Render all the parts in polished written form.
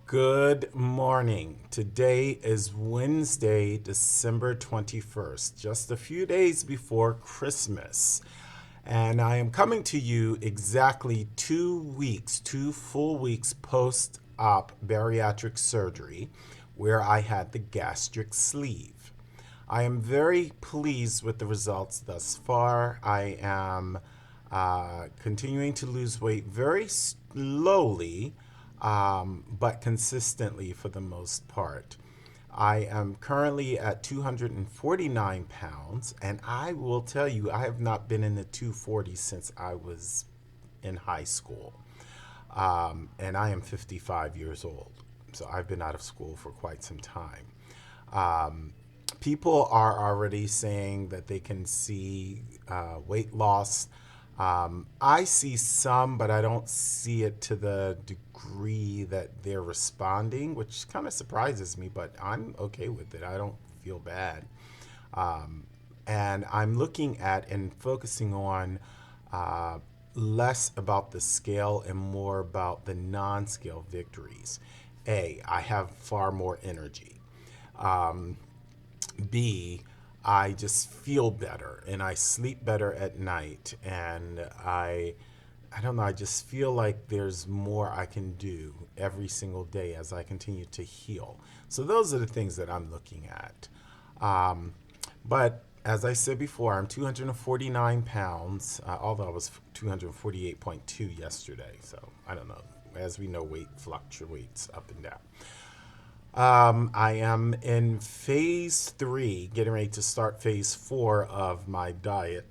Good morning. Today is Wednesday, December 21st, just a few days before Christmas. And I am coming to you exactly 2 weeks, 2 full weeks post op bariatric surgery, where I had the gastric sleeve. I am very pleased with the results thus far. I am continuing to lose weight very slowly, but consistently for the most part. I am currently at 249 pounds, and I will tell you, I have not been in the 240s since I was in high school. And I am 55 years old, so I've been out of school for quite some time. Um, People are already saying that they can see weight loss. I see some, but I don't see it to the degree that they're responding, which kind of surprises me, but I'm okay with it. I don't feel bad. Um, and I'm looking at and focusing on uh, less about the scale and more about the non scale victories. I have far more energy. Um, B, I just feel better and I sleep better at night. And I don't know, I just feel like there's more I can do every single day as I continue to heal. So those are the things that I'm looking at. Um, but as I said before, I'm 249 pounds, although I was 248.2 yesterday. So I don't know. As we know, weight fluctuates up and down. I am in phase three, getting ready to start phase four of my diet,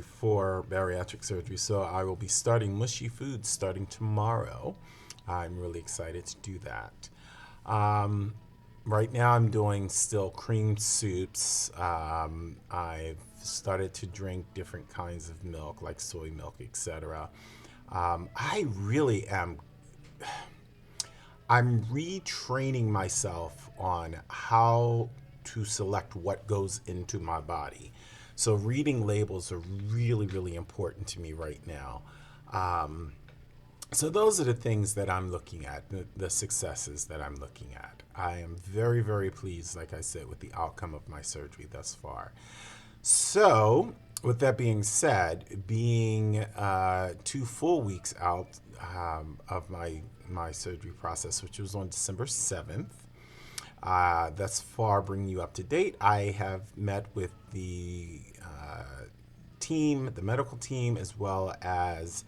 for bariatric surgery. So I will be starting mushy foods starting tomorrow. I'm really excited to do that. Um, right now, I'm doing still cream soups. I've started to drink different kinds of milk, like soy milk, etc. I really am I'm retraining myself on how to select what goes into my body. So reading labels are really, really important to me right now. Um, so those are the things that I'm looking at, the successes that I'm looking at. I am very, very pleased, like I said, with the outcome of my surgery thus far. So, with that being said, being 2 full weeks out of my surgery process, which was on December 7th, thus far bringing you up to date, I have met with the team, the medical team, as well as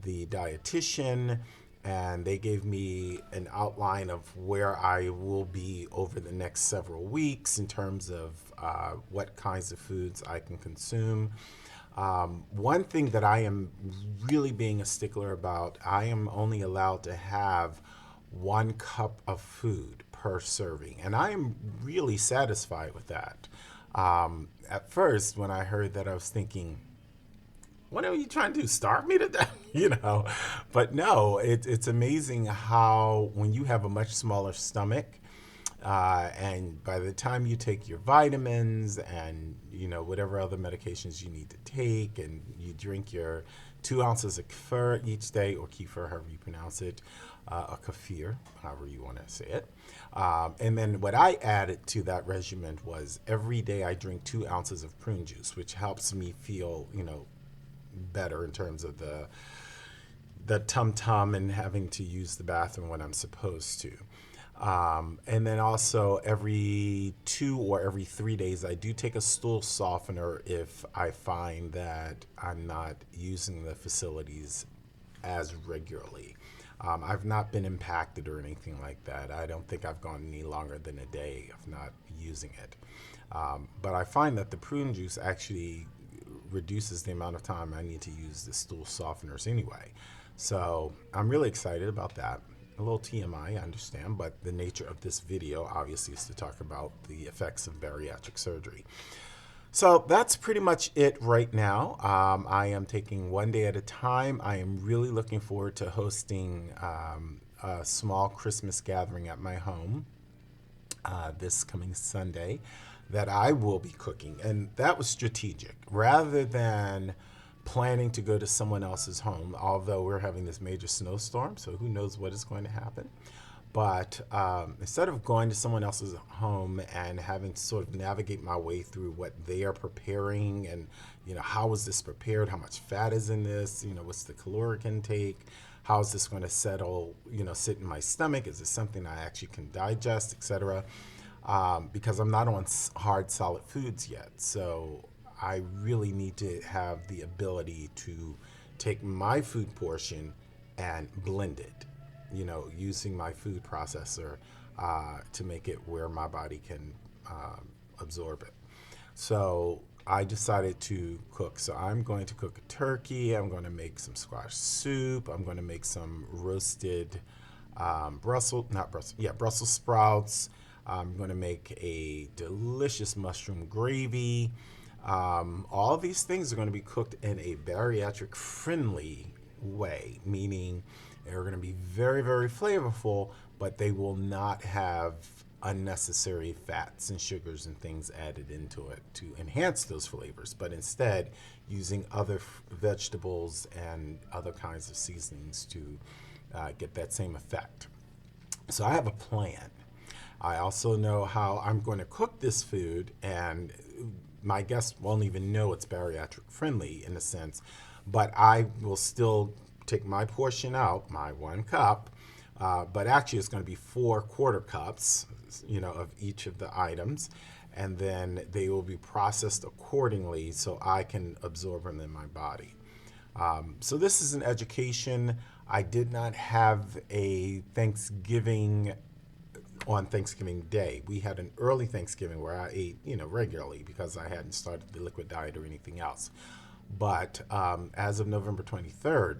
the dietitian, and they gave me an outline of where I will be over the next several weeks in terms of what kinds of foods I can consume. One thing that I am really being a stickler about, I am only allowed to have 1 cup of food per serving, and I am really satisfied with that. At first, when I heard that, I was thinking, what are you trying to do? Starve me to death? But no, it's amazing how when you have a much smaller stomach, and by the time you take your vitamins and whatever other medications you need to take, and you drink your 2 ounces of kefir each day, or kefir, however you pronounce it, or kefir, however you want to say it. And then what I added to that regimen was every day I drink 2 ounces of prune juice, which helps me feel, better in terms of the tum tum and having to use the bathroom when I'm supposed to. And then also every 2 or every 3 days, I do take a stool softener if I find that I'm not using the facilities as regularly. I've not been impacted or anything like that. I don't think I've gone any longer than a day of not using it. But I find that the prune juice actually reduces the amount of time I need to use the stool softeners anyway. So I'm really excited about that. A little TMI, I understand, but the nature of this video obviously is to talk about the effects of bariatric surgery. So that's pretty much it right now. I am taking one day at a time. I am really looking forward to hosting a small Christmas gathering at my home this coming Sunday that I will be cooking. And that was strategic. Rather than planning to go to someone else's home, although we're having this major snowstorm, so who knows what is going to happen. But instead of going to someone else's home and having to sort of navigate my way through what they are preparing and, how is this prepared? How much fat is in this? What's the caloric intake? How is this going to settle, sit in my stomach? Is this something I actually can digest, etc.? Because I'm not on hard, solid foods yet. So I really need to have the ability to take my food portion and blend it, using my food processor to make it where my body can absorb it. So I decided to cook. So I'm going to cook a turkey. I'm going to make some squash soup. I'm going to make some roasted Brussels sprouts. I'm going to make a delicious mushroom gravy. All these things are going to be cooked in a bariatric friendly way, meaning they're going to be very, very flavorful, but they will not have unnecessary fats and sugars and things added into it to enhance those flavors, but instead using other vegetables and other kinds of seasonings to get that same effect. So I have a plan. I also know how I'm going to cook this food, and my guests won't even know it's bariatric friendly in a sense, but I will still take my portion out, my 1 cup, but actually it's going to be 4 quarter cups, of each of the items, and then they will be processed accordingly so I can absorb them in my body. So this is an education. I did not have a Thanksgiving on Thanksgiving Day. We had an early Thanksgiving where I ate, regularly because I hadn't started the liquid diet or anything else. But as of November 23rd,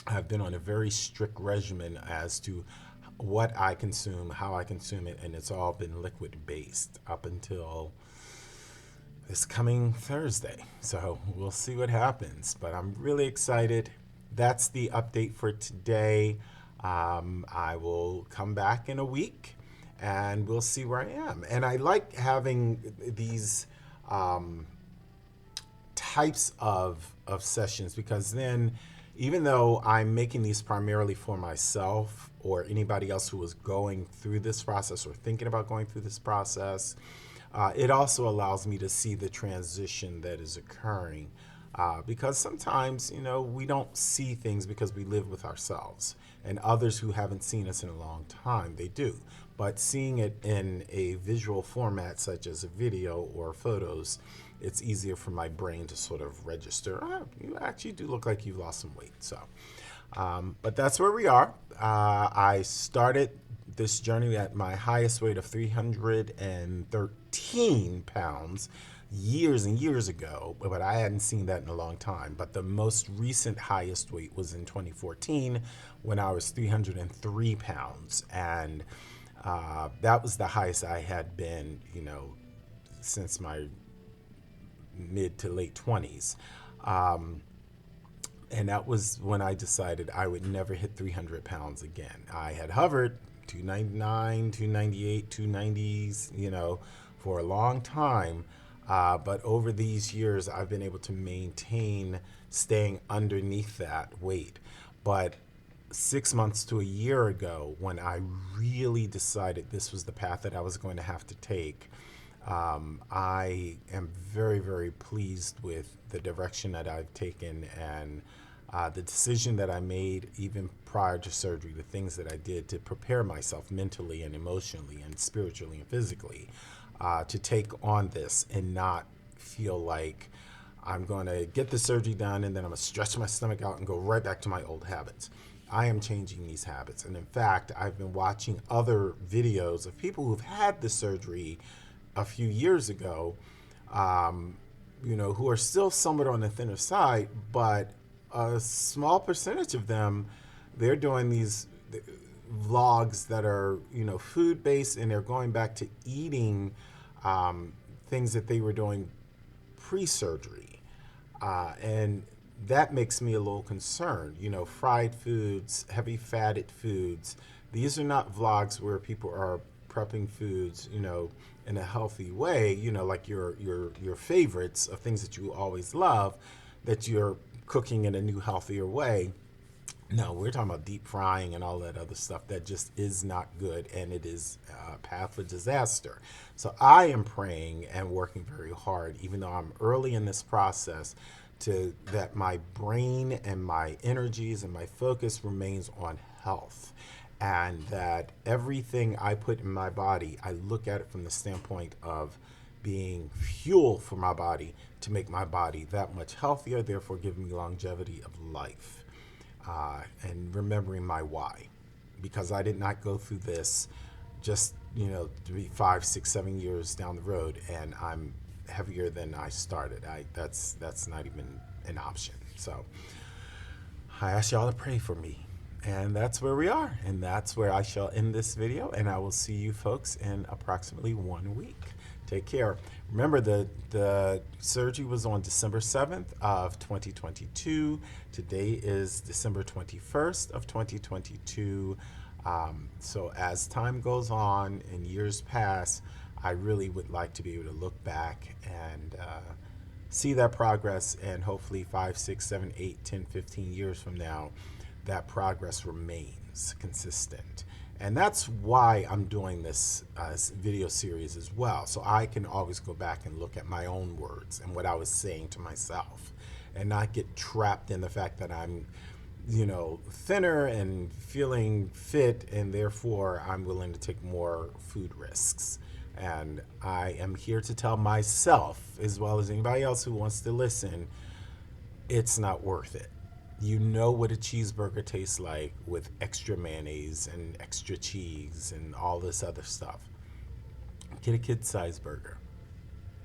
I've been on a very strict regimen as to what I consume, how I consume it, and it's all been liquid based up until this coming Thursday. So we'll see what happens, but I'm really excited. That's the update for today. I will come back in a week and we'll see where I am. And I like having these types of sessions because then, even though I'm making these primarily for myself or anybody else who is going through this process or thinking about going through this process, it also allows me to see the transition that is occurring. Because sometimes, we don't see things because we live with ourselves, and others who haven't seen us in a long time, they do. But seeing it in a visual format, such as a video or photos, it's easier for my brain to sort of register, you actually do look like you've lost some weight. So, but that's where we are. I started this journey at my highest weight of 313 pounds years and years ago, but I hadn't seen that in a long time. But the most recent highest weight was in 2014 when I was 303 pounds. And that was the highest I had been, since my mid to late 20s. And that was when I decided I would never hit 300 pounds again. I had hovered 299, 298, 290s, for a long time. But over these years, I've been able to maintain staying underneath that weight. But 6 months to a year ago, when I really decided this was the path that I was going to have to take, I am very, very pleased with the direction that I've taken and the decision that I made even prior to surgery, the things that I did to prepare myself mentally and emotionally and spiritually and physically to take on this and not feel like I'm going to get the surgery done and then I'm going to stretch my stomach out and go right back to my old habits. I am changing these habits. And in fact, I've been watching other videos of people who've had the surgery a few years ago, who are still somewhat on the thinner side, but a small percentage of them, they're doing these vlogs that are, food-based, and they're going back to eating things that they were doing pre-surgery. And that makes me a little concerned. Fried foods, heavy fatted foods. These are not vlogs where people are prepping foods, in a healthy way, like your favorites of things that you always love, that you're cooking in a new, healthier way. No, we're talking about deep frying and all that other stuff that just is not good, and it is a path for disaster. So I am praying and working very hard, even though I'm early in this process, to that my brain and my energies and my focus remains on health, and that everything I put in my body, I look at it from the standpoint of being fuel for my body to make my body that much healthier, therefore giving me longevity of life, and remembering my why, because I did not go through this just 3, 5, 6, 7 years down the road, and I'm heavier than I started. That's not even an option. So I ask y'all to pray for me. And that's where we are. And that's where I shall end this video. And I will see you folks in approximately 1 week. Take care. Remember, the surgery was on December 7th of 2022. Today is December 21st of 2022. So as time goes on and years pass, I really would like to be able to look back and see that progress, and hopefully 5, 6, 7, 8, 10, 15 years from now, that progress remains consistent. And that's why I'm doing this video series as well, so I can always go back and look at my own words and what I was saying to myself, and not get trapped in the fact that I'm thinner and feeling fit, and therefore I'm willing to take more food risks. And I am here to tell myself, as well as anybody else who wants to listen, it's not worth it. You know what a cheeseburger tastes like with extra mayonnaise and extra cheese and all this other stuff. Get a kid-sized burger.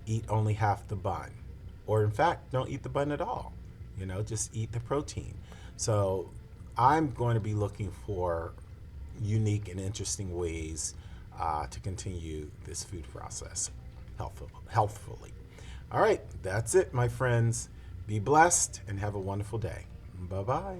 Eat only half the bun. Or in fact, don't eat the bun at all. Just eat the protein. So I'm going to be looking for unique and interesting ways to continue this food process healthfully. All right, that's it, my friends. Be blessed and have a wonderful day. Bye-bye.